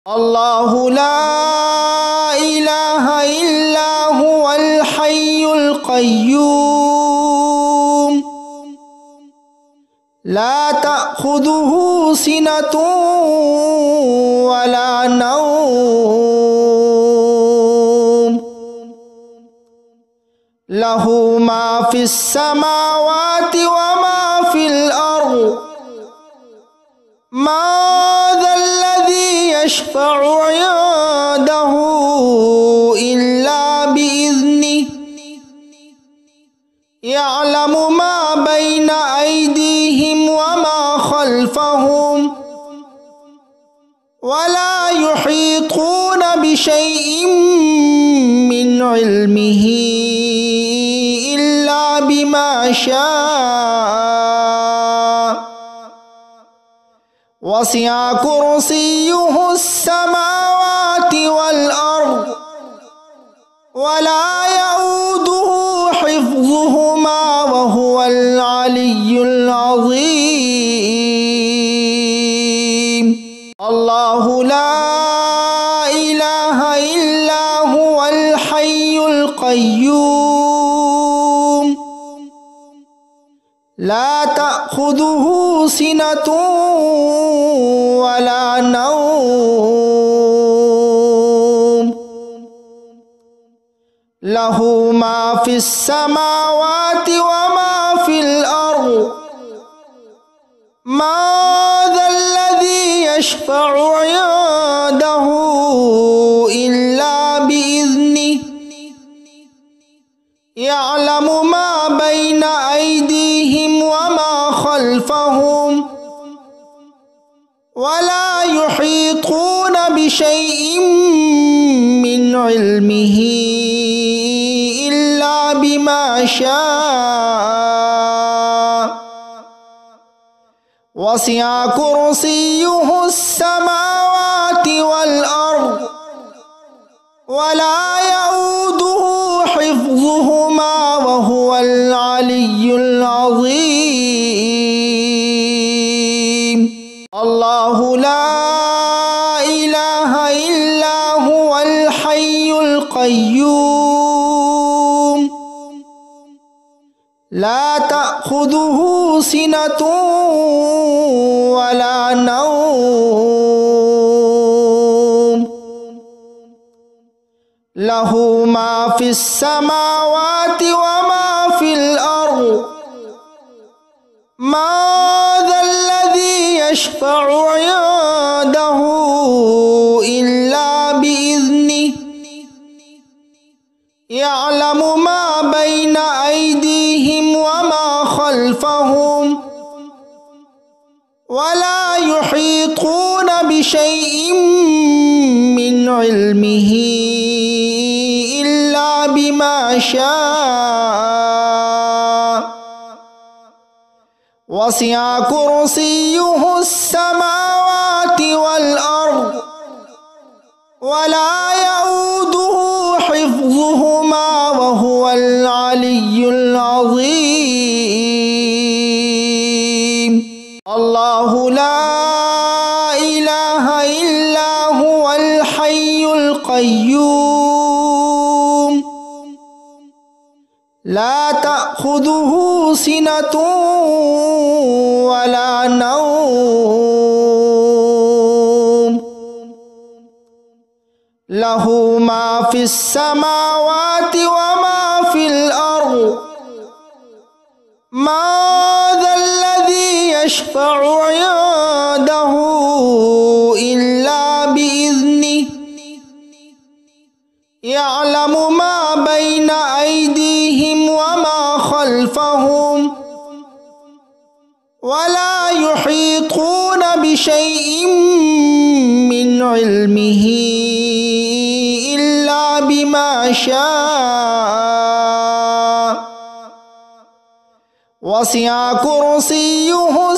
الله لا إله إلا هو الحي القيوم لا تأخذه سنة ولا نوم له ما في السماوات وما في الأرض ما ذا الذي يشفع عنده إلا بإذنه يعلم ما بين أيديهم وما خلفهم ولا يحيطون بشيء من علمه إلا بما شاء وسع كرسيه السماوات والأرض ولا يؤوده حفظهما وهو العلي العظيم الله لا إله إلا هو الحي القيوم لا تأخذه سنة ولا نوم له ما في السماوات وما في الأرض ما ذا الذي يشفع عنده إلا بإذنه يعلم ما بين أيديهم وما خلفهم ولا يحيطون بشيء من علمه إلا بما شاء وسع كرسيه السماوات والأرض ولا يؤوده حفظهما وهو العلي العظيم الله لا إله إلا هو الحي القيوم لا تأخذه سنة ولا نوم له ما في السماوات وما في الأرض ما ذا الذي يشفع عنده إلا بإذنه يعلم ما بين أيديهم وما خلفهم ولا يحيطون بشيء من علمه إلا بما شاء وسع كرسيه السماوات والأرض ولا يؤوده حفظهما وهو العلي العظيم الله لا إله إلا هو الحي القيوم لا تأخذه سنة ولا نوم له ما في السماوات وما في الأرض ما ذا الذي يشفع عنده إلا بإذنه يعلم ما بين أيديهم وما خلفهم ولا يحيطون بشيء من علمه إلا بما شاء وسع كرسيه